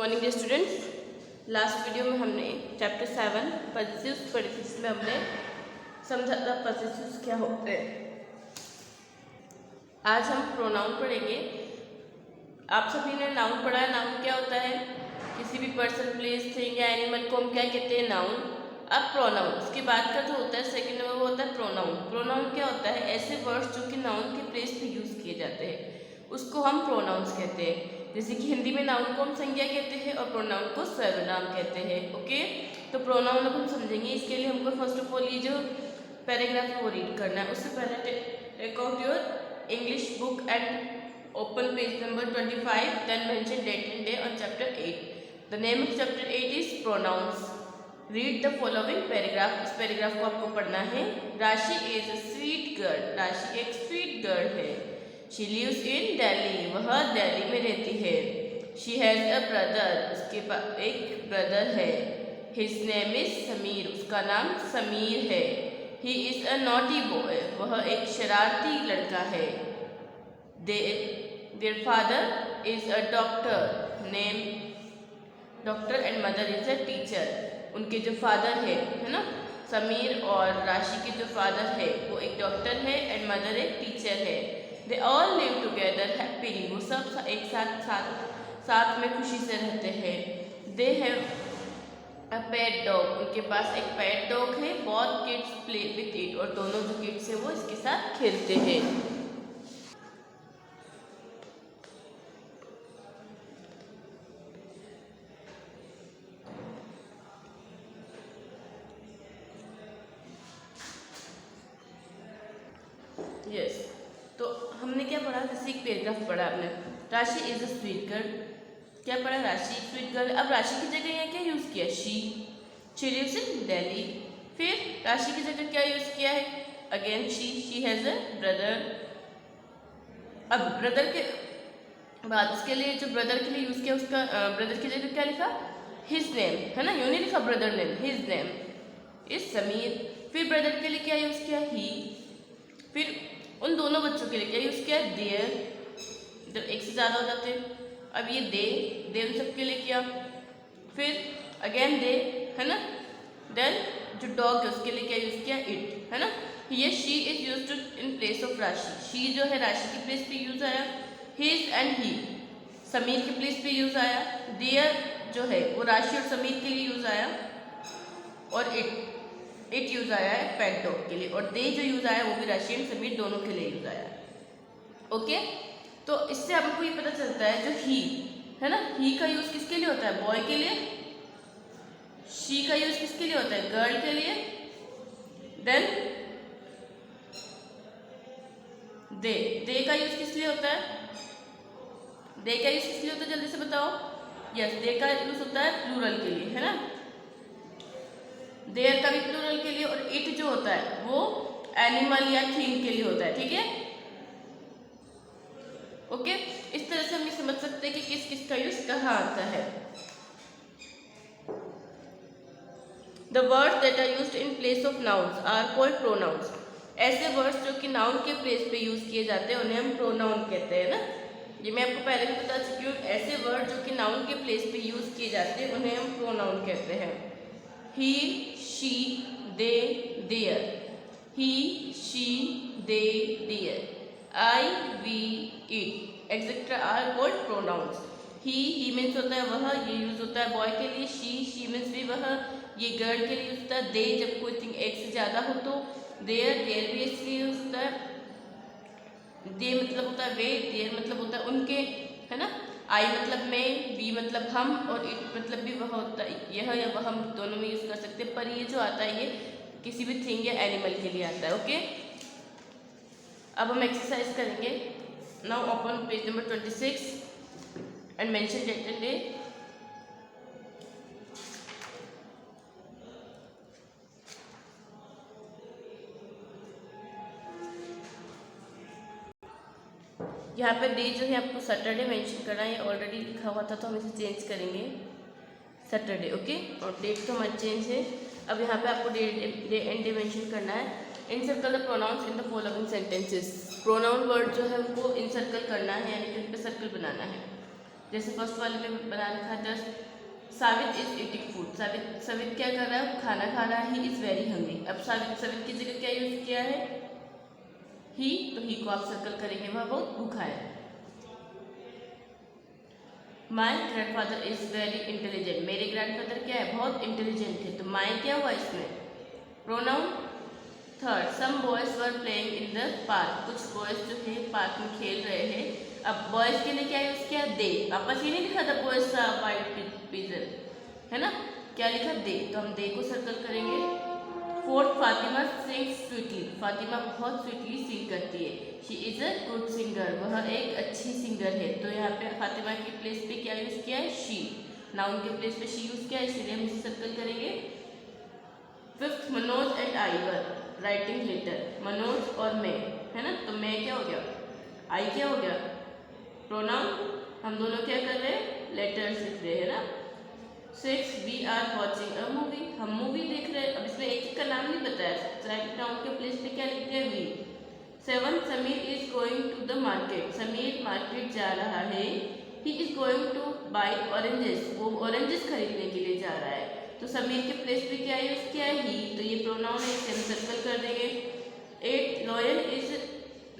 Morning day students. Last video में हमने chapter 7 पॉसेसिव्स पढ़ी थी, जिसमें हमने समझा था पॉसेसिव्स क्या होते हैं। आज हम प्रोनाउन पढ़ेंगे। आप सभी ने नाउन पढ़ा है। नाउन क्या होता है? किसी भी पर्सन, प्लेस, थिंग या एनिमल को हम क्या कहते हैं? नाउन। अब प्रोनाउन, उसके बाद का जो होता है सेकंड नंबर, वो होता है प्रोनाउन। प्रोनाउन क्या होता है? ऐसे वर्ड्स जो कि नाउन के प्लेस पे यूज किए जाते हैं, उसको हम प्रोनाउंस कहते हैं। जैसे कि हिंदी में नाउन को हम संज्ञा कहते हैं और प्रोनाउन को सर्वनाम कहते हैं। ओके, तो प्रोनाउन अब हम समझेंगे। इसके लिए हमको फर्स्ट ऑफ ऑल ये जो पैराग्राफ है वो रीड करना है। उससे पहले take out your English book and open page number 25, then mention date and day on chapter 8। The name of chapter 8 is pronouns. Read the following paragraph. इस paragraph को आपको पढ़ना है। राशि इज अ स्वीट गर्ल। राशि एक sweet girl है। She lives in Delhi. वह दिल्ली में रहती है। She has a brother. उसके पास एक ब्रदर है। His name is Sameer. उसका नाम समीर है। He is a naughty boy. वह एक शरारती लड़का है। Their father is a doctor. Name doctor and mother is a teacher. उनके जो फादर है ना, समीर और राशि के जो फादर है वो एक डॉक्टर है एंड मदर एक टीचर है। They all live together happily. वो सब एक साथ में खुशी से रहते हैं। They have a pet dog. उनके पास एक पेट डॉग है। Both kids play with it. और दोनों जो किड्स हैं वो इसके साथ खेलते हैं। Yes. तो हमने क्या पढ़ा? जैसे एक पैराग्राफ पढ़ा आपने, राशि इज अ स्वीट गर्ल। क्या पढ़ा? राशि स्वीट गर्ल। अब राशि की जगह यहाँ क्या यूज किया? She lives in Delhi. फिर राशि की जगह क्या यूज किया है? Again she has a brother. अब ब्रदर के बाद उसके लिए जो ब्रदर के लिए यूज किया, उसका ब्रदर की जगह क्या लिखा? हिज नेम, है ना, यूं नहीं लिखा brother name. His name is Sameer. फिर ब्रदर के लिए क्या यूज किया? ही। फिर उन दोनों बच्चों के लिए क्या यूज किया? देयर। जब एक से ज़्यादा हो जाते हैं। अब ये दे उन सब के लिए किया। फिर अगेन दे, है ना। देन जो डॉग है उसके लिए क्या यूज किया? इट, है ना। ये she is use to in place of Rashi. She जो है राशि के प्लेस पे यूज आया। हिज एंड ही समीर के प्लेस पे यूज आया। देयर जो है वो राशि और समीर के लिए यूज आया। और इट यूज आया है पेट डॉग के लिए। और दे जो यूज आया वो भी राशि एंड समीर दोनों के लिए यूज आया। ओके, तो इससे हमको ये पता चलता है जो ही है ना, ही का यूज किसके लिए होता है? बॉय के लिए। शी का यूज किसके लिए होता है? गर्ल के लिए। देन दे का यूज किस लिए होता है? दे का यूज किस लिए होता है? जल्दी से बताओ। यस, दे का यूज होता है प्लूरल के लिए, है ना। देयर का भी प्लूरल के लिए। और इट जो होता है वो एनिमल या थिंग के लिए होता है। ठीक है, ओके। इस तरह से हम ये समझ सकते हैं कि किस किस का यूज कहाँ आता है। The words that are used in place of nouns are called pronouns. ऐसे वर्ड्स जो कि नाउन के प्लेस पे यूज किए जाते हैं उन्हें हम प्रोनाउन कहते हैं ना। ये मैं आपको पहले भी बता चुकी हूँ। ऐसे वर्ड जो कि नाउन के प्लेस पे यूज किए जाते हैं उन्हें हम प्रोनाउन कहते हैं। He, she, they, their. He, she, they, their. I, we, it etcetera are called pronouns. He means होता है वह, ये यूज होता है बॉय के लिए। शी मीन्स भी वह, ये गर्ल के लिए यूज होता है। दे जब कोई थिंग एक से ज़्यादा हो तो। देयर भी इसलिए यूज होता है। दे मतलब होता है वे, देयर मतलब होता है उनके, है ना। आई मतलब मैं, वी मतलब हम, और इट मतलब भी वह होता है। यह या वह हम दोनों में यूज कर सकते हैं, पर ये जो आता है ये किसी भी थिंग या एनिमल के लिए आता है। ओके, अब हम एक्सरसाइज करेंगे। Now open page number 26 and mention date and day. यहाँ पे डे जो है आपको सैटरडे मेंशन करना है। ये ऑलरेडी लिखा हुआ था तो हम इसे चेंज करेंगे सैटरडे। ओके, और डेट तो हमारी चेंज है। अब यहाँ पे आपको डे एंड डे मेंशन करना है। Encircle the pronounce in the following sentences. Pronoun word जो है उनको इनसर्कल करना है, यानी कि उन पर सर्कल बनाना है। जैसे फर्स्ट वाले में बना रखा है सावित इज ईटिंग फूड। सावित क्या कर रहा है, खाना खा रहा है, ही इज वेरी हंग्री। अब सावित की जगह क्या यूज किया है, ही, तो ही को आप सर्कल करेंगे, वह बहुत भूखा है। माई ग्रैंडफादर इज वेरी इंटेलिजेंट। मेरे ग्रैंडफादर क्या है, बहुत इंटेलिजेंट है। तो माई क्या हुआ इसमें, pronoun. Third, some boys were playing in the park. कुछ बॉयज जो है पार्क में खेल रहे हैं। अब बॉयज के लिए क्या यूज किया, दे। आपस ये नहीं लिखा था बॉयज वाइट पिजन, है ना, क्या लिखा, दे, तो हम दे को सर्कल करेंगे। Fourth, Fatima sings sweetly. Fatima बहुत स्वीटली सिंग करती है। She is a good singer, वह एक अच्छी सिंगर है। तो यहाँ पे फातिमा की प्लेस पे क्या यूज किया है, शी। नाउन के प्लेस पे शी यूज किया है, इसलिए हम इसे सर्कल करेंगे। Fifth, Manoj and I were writing letter. Manoj और मैं, है ना, तो मैं क्या हो गया, आई क्या हो गया, प्रोनाउन। हम दोनों क्या कर रहे हैं, लेटर्स लिख रहे हैं ना। 6, we are watching a movie. हम मूवी देख रहे हैं। अब इसमें एक का नाम नहीं बताया, राइट नाउन के प्लेस पे क्या लिखते हैं, we. 7, Sameer is going to the market. Sameer market जा रहा है। He is going to buy oranges, वो ऑरेंजेस खरीदने के लिए जा रहा है। तो समीर के प्लेस पे क्या यूज किया है, ही, तो ये प्रोनाउन है, इसे हम सर्कल कर देंगे। 8, lion is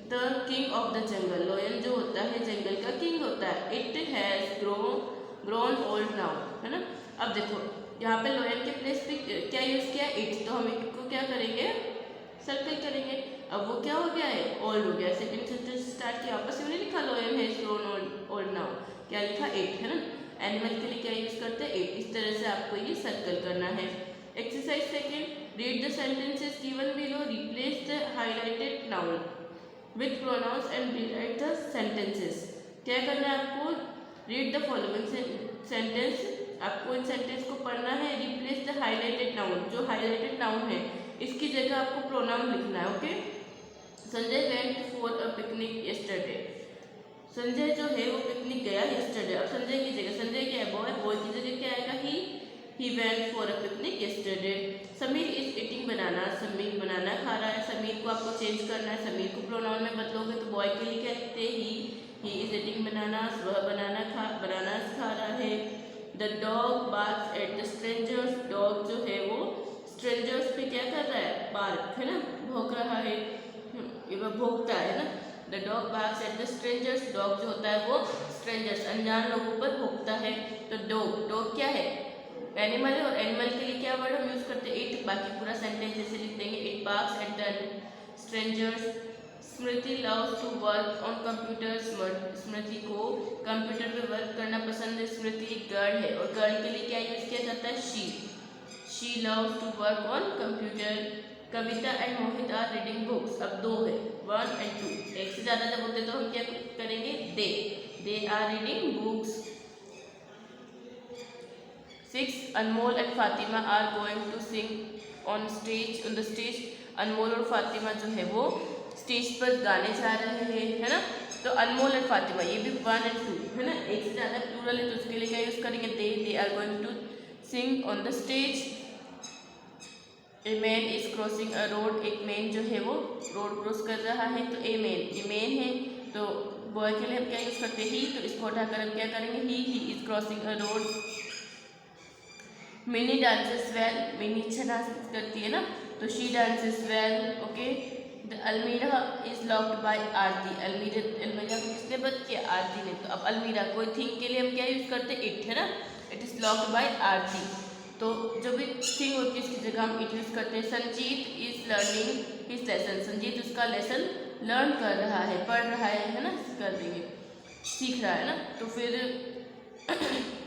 the king of the jungle. Lion जो होता है जंगल का किंग होता है। It has grown old now, है ना। अब देखो यहाँ पे लॉयन के प्लेस पे क्या यूज किया, इट, तो हम इट को क्या करेंगे, सर्कल करेंगे। अब वो क्या हो गया है, ओल्ड हो गया। सेकंड सेंटेंस स्टार्ट किया, आपस में नहीं लिखा lion has grown old now, क्या लिखा, इट, है ना। एनिमल के लिए क्या यूज करते हैं, इट। इस तरह से आपको ये सर्कल करना है। Exercise second, read the sentences given below, replace the highlighted noun with pronouns and rewrite the sentences. क्या करना है आपको, रीड द फॉलोइंग सेंटेंस, आपको इन सेंटेंस को पढ़ना है। रिप्लेस द हाइलाइटेड नाउन, जो हाइलाइटेड नाउन है इसकी जगह आपको प्रोनाउन लिखना है, okay. Sanjay went for a picnic yesterday. Sanjay जो है वो पिकनिक गया यस्टरडे। अब संजय की जगह, संजय क्या है, बॉय, बॉय की जगह क्या आएगा, he went for a picnic yesterday. Sameer is eating banana. Sameer banana खा रहा है। समीर को आपको चेंज करना है, समीर को प्रोनाउन में बदलोगे तो बॉय के लिए क्या लिखते हैं, ही इज ईटिंग बनानास, वह बनानास खा रहा है। The dog barks at the strangers. Dog जो है वो स्ट्रेंजर्स पे क्या कर रहा है, बार्क, है ना, भौंक रहा है, ये वह भौंकता है ना। The dog barks at the strangers, dog जो होता है वो स्ट्रेंजर्स, अनजान लोगों पर भौंकता है। तो डॉग क्या है, एनिमल है, और एनिमल के लिए क्या वर्ड हम यूज करते हैं, इट। बाकी पूरा सेंटेंस जैसे लिख देंगे, it barks at the strangers. Smriti loves to work on computer. Smriti को कंप्यूटर पे वर्क करना पसंद है। स्मृति एक गर्ल है, और गर्ल के लिए क्या यूज किया जाता है, she loves to work on computer. Kavita and Mohit are reading books. अब 2 है, 1 और 2, एक से ज़्यादा जब होते तो हम क्या करेंगे, they are reading books. 6, Anmol and Fatima are going to sing on the stage. Anmol और फातिमा जो है वो स्टेज पर गाने जा रहे हैं, है ना। तो अनमोल एंड फातिमा, ये भी 1 और 2, है ना, एक से ज़्यादा प्लूरल है तो उसके लिए क्या यूज़ करेंगे, they are going to sing on the stage. A man is crossing a road. एक मैन जो है वो रोड क्रॉस कर रहा है। तो ए मैन है, तो बॉय के लिए हम क्या यूज़ करते हैं, ही, तो इसको हटाकर हम क्या करेंगे, he is crossing a road. Mini dances well. Mini अच्छा डांस करती है ना, तो she dances well, okay. The अलमीरा इज लॉक्ड बाय आरती। अलमीरा को किसने बंद किया, आरती ने। तो अब अलमीरा कोई थिंग के लिए हम क्या यूज़ करते हैं, इट, है ना, इट इज़ लॉक्ड बाय आरती। तो जो भी थिंग होती है इसकी जगह हम इट यूज़ करते हैं। Sanjeet is learning his lesson. Sanjeet उसका लेसन लर्न कर रहा है, पढ़ रहा है ना, कर देंगे, सीख रहा है ना। तो फिर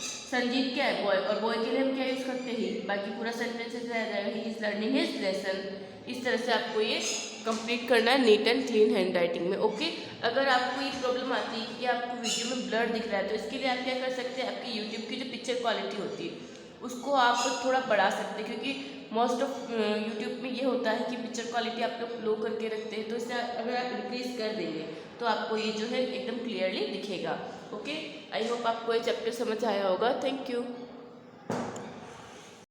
संजीत क्या है, बॉय, और बॉय के लिए हम क्या यूज़ करते हैं, ही। बाकी पूरा सेंटेंस ऐसे आ जाएगा, he is learning his lesson. इस तरह से आपको ये कंप्लीट करना है neat and clean hand writing में, ओके। अगर आपको ये प्रॉब्लम आती है कि आपको वीडियो में ब्लर दिख रहा है, तो इसके लिए आप क्या कर सकते हैं, आपकी यूट्यूब की जो पिक्चर क्वालिटी होती है उसको आप थोड़ा बढ़ा सकते हैं, क्योंकि मोस्ट ऑफ यूट्यूब में ये होता है कि पिक्चर क्वालिटी आप लोग लो करके रखते हैं। तो इसे अगर आप इंक्रीज कर देंगे तो आपको ये जो है एकदम क्लियरली दिखेगा, ओके। आई होप आपको ये चैप्टर समझ आया होगा। Thank you.